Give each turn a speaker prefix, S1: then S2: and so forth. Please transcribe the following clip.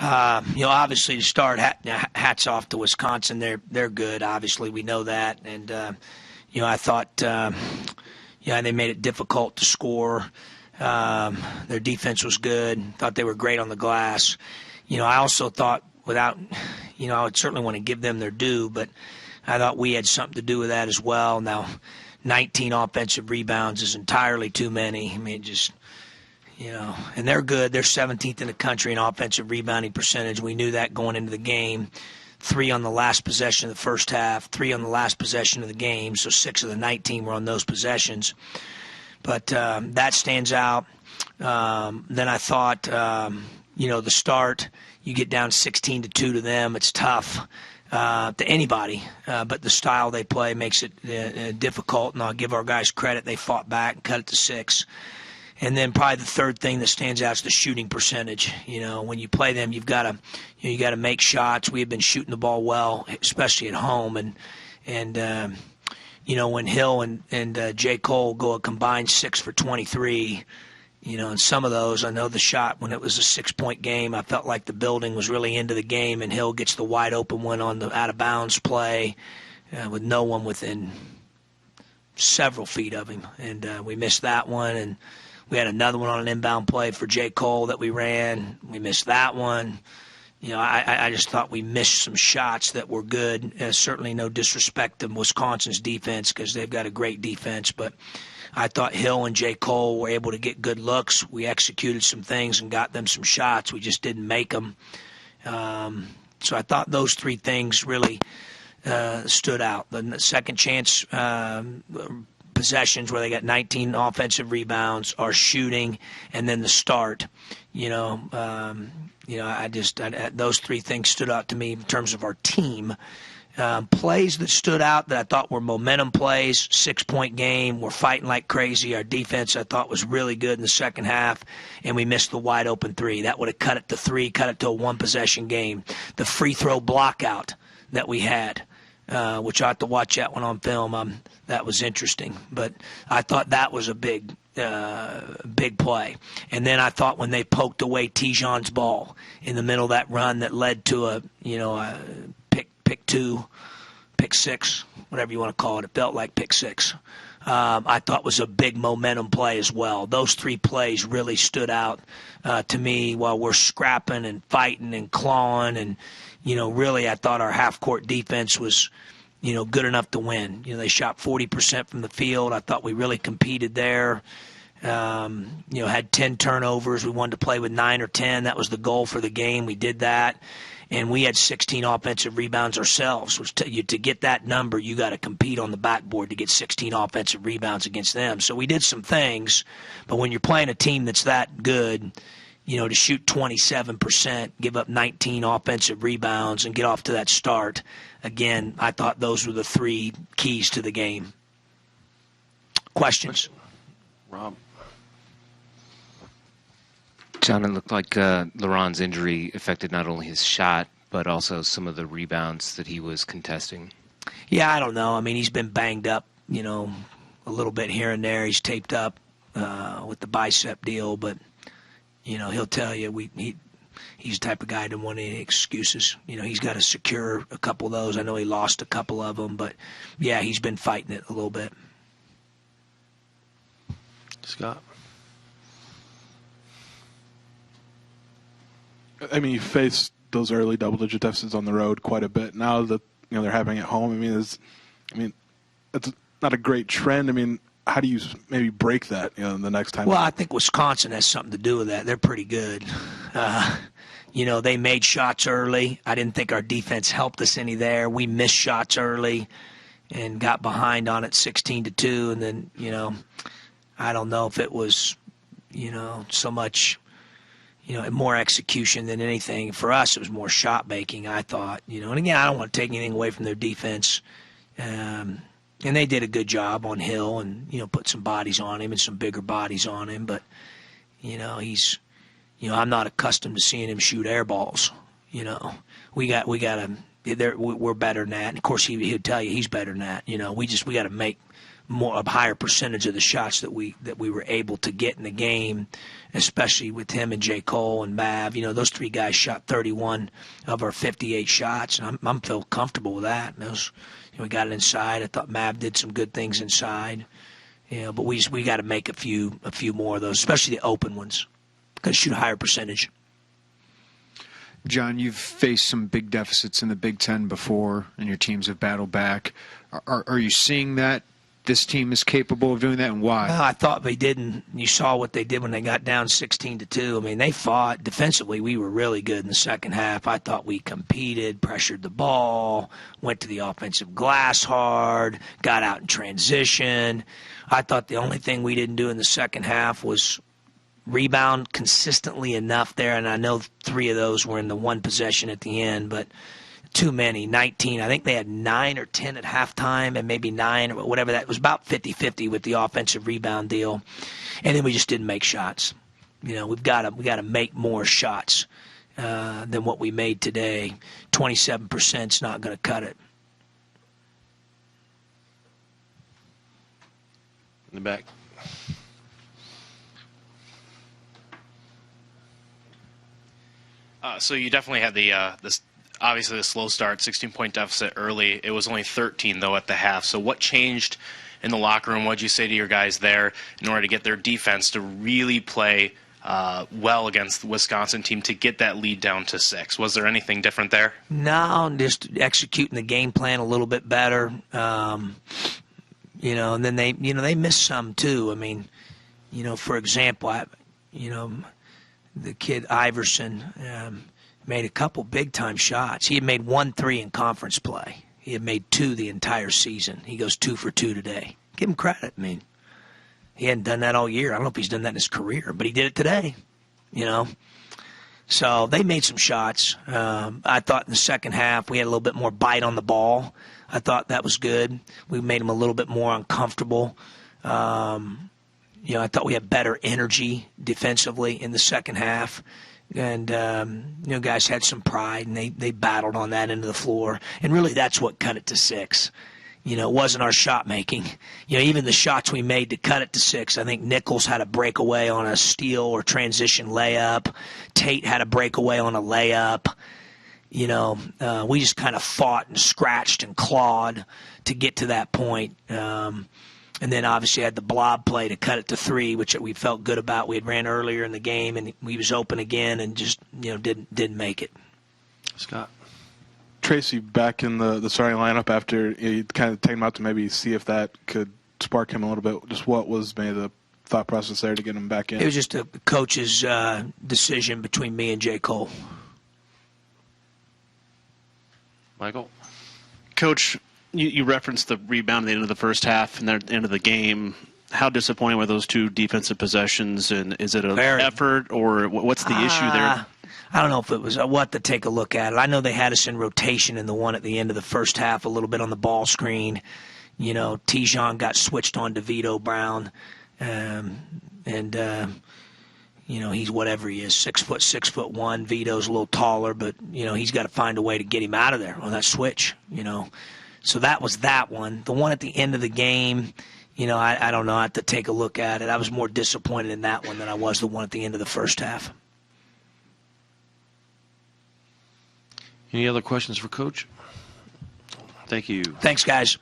S1: Obviously to start, hats off to Wisconsin. They're good. Obviously, we know that. And, I thought, they made it difficult to score. Their defense was good. Thought they were great on the glass. I also thought I would certainly want to give them their due, but I thought we had something to do with that as well. Now, 19 offensive rebounds is entirely too many. I mean, and they're good. They're 17th in the country in offensive rebounding percentage. We knew that going into the game. 3 on the last possession of the first half, 3 on the last possession of the game, so 6 of the 19 were on those possessions. But that stands out. Then I thought, the start, you get down 16-2 to them. It's tough to anybody, but the style they play makes it difficult, and I'll give our guys credit. They fought back and cut it to 6. And then probably the third thing that stands out is the shooting percentage. When you play them, you got to make shots. We have been shooting the ball well, especially at home. And when Hill and J. Cole go a combined 6 for 23, and some of those, I know the shot when it was a 6-point game, I felt like the building was really into the game, and Hill gets the wide open one on the out of bounds play with no one within several feet of him, and we missed that one. And we had another one on an inbound play for J. Cole that we ran. We missed that one. I just thought we missed some shots that were good. Certainly no disrespect to Wisconsin's defense because they've got a great defense. But I thought Hill and J. Cole were able to get good looks. We executed some things and got them some shots. We just didn't make them. So I thought those 3 things really stood out. The second chance possessions where they got 19 offensive rebounds, our shooting, and then the start. Those 3 things stood out to me in terms of our team. Plays that stood out that I thought were momentum plays, 6-point game. We're fighting like crazy. Our defense I thought was really good in the second half, and we missed the wide open 3. That would have cut it to 3, cut it to a 1-possession game. The free throw block out that we had, which I have to watch that one on film. That was interesting. But I thought that was a big play. And then I thought when they poked away Tijon's ball in the middle of that run that led to a pick 2, pick 6, whatever you want to call it. It felt like pick 6. I thought was a big momentum play as well. Those 3 plays really stood out to me while we're scrapping and fighting and clawing. And, really I thought our half-court defense was, good enough to win. They shot 40% from the field. I thought we really competed there. Had 10 turnovers. We wanted to play with 9 or 10. That was the goal for the game. We did that. And we had 16 offensive rebounds ourselves. Which to get that number, you got to compete on the backboard to get 16 offensive rebounds against them. So we did some things. But when you're playing a team that's that good, to shoot 27%, give up 19 offensive rebounds, and get off to that start, again, I thought those were the 3 keys to the game. Questions?
S2: Rob?
S3: John, it looked like LeBron's injury affected not only his shot, but also some of the rebounds that he was contesting.
S1: Yeah, I don't know. I mean, he's been banged up, a little bit here and there. He's taped up with the bicep deal, but, he'll tell you he's the type of guy that doesn't want any excuses. He's got to secure a couple of those. I know he lost a couple of them, but, yeah, he's been fighting it a little bit.
S2: Scott?
S4: I mean, you faced those early double-digit deficits on the road quite a bit. Now that they're happening at home, it's not a great trend. I mean, how do you maybe break that? The next time.
S1: Well, I think Wisconsin has something to do with that. They're pretty good. They made shots early. I didn't think our defense helped us any there. We missed shots early and got behind on it 16-2, and then I don't know if it was so much. More execution than anything. For us, it was more shot making, I thought. And again, I don't want to take anything away from their defense. And they did a good job on Hill and, put some bodies on him and some bigger bodies on him. But, he's, I'm not accustomed to seeing him shoot air balls. We got to, we're better than that. And of course, he'll tell you he's better than that. We got to make a higher percentage of the shots that we were able to get in the game, especially with him and J. Cole and Mav. Those three guys shot 31 of our 58 shots, and I'm feel comfortable with that. We got it inside. I thought Mav did some good things inside. But we got to make a few more of those, especially the open ones, because shoot a higher percentage.
S5: John, you've faced some big deficits in the Big Ten before, and your teams have battled back. Are you seeing that this team is capable of doing that, and why?
S1: Well, I thought they didn't. You saw what they did when they got down 16-2. I mean, they fought defensively. We were really good in the second half. I thought we competed, pressured the ball, went to the offensive glass hard, got out in transition. I thought the only thing we didn't do in the second half was rebound consistently enough there, and I know 3 of those were in the one possession at the end, but too many. 19. I think they had 9 or 10 at halftime, and maybe 9 or whatever. That was about 50-50 with the offensive rebound deal, and then we just didn't make shots. We've got to make more shots than what we made today. 27% is not going to cut it.
S2: In the back.
S6: So you definitely had obviously the slow start, 16-point deficit early. It was only 13 though at the half. So what changed in the locker room? What'd you say to your guys there in order to get their defense to really play well against the Wisconsin team to get that lead down to 6? Was there anything different there?
S1: No, just executing the game plan a little bit better. And then they missed some too. I mean, for example, the kid Iverson made a couple big-time shots. He had made 1 3 in conference play. He had made 2 the entire season. He goes 2 for 2 today. Give him credit. I mean, he hadn't done that all year. I don't know if he's done that in his career, but he did it today, So they made some shots. I thought in the second half we had a little bit more bite on the ball. I thought that was good. We made them a little bit more uncomfortable. I thought we had better energy defensively in the second half. And, guys had some pride, and they battled on that end of the floor. And really that's what cut it to 6. It wasn't our shot making. Even the shots we made to cut it to 6, I think Nichols had a breakaway on a steal or transition layup. Tate had a breakaway on a layup. We just kind of fought and scratched and clawed to get to that point. And then obviously had the blob play to cut it to 3, which we felt good about. We had ran earlier in the game, and we was open again and just didn't make it.
S2: Scott.
S4: Tracy back in the starting lineup after you kind of take him out to maybe see if that could spark him a little bit. Just what was maybe the thought process there to get him back in?
S1: It was just a coach's decision between me and J. Cole.
S2: Michael.
S7: Coach, you referenced the rebound at the end of the first half and the end of the game. How disappointing were those 2 defensive possessions, and is it an effort, or what's the issue there?
S1: I don't know if it was. We'll have to take a look at it. I know they had us in rotation in the one at the end of the first half, a little bit on the ball screen. Tijon got switched on to Vito Brown, he's whatever he is, 6'1". Vito's a little taller, but he's got to find a way to get him out of there on that switch. So that was that one. The one at the end of the game, I don't know. I have to take a look at it. I was more disappointed in that one than I was the one at the end of the first half.
S2: Any other questions for Coach? Thank you.
S1: Thanks, guys.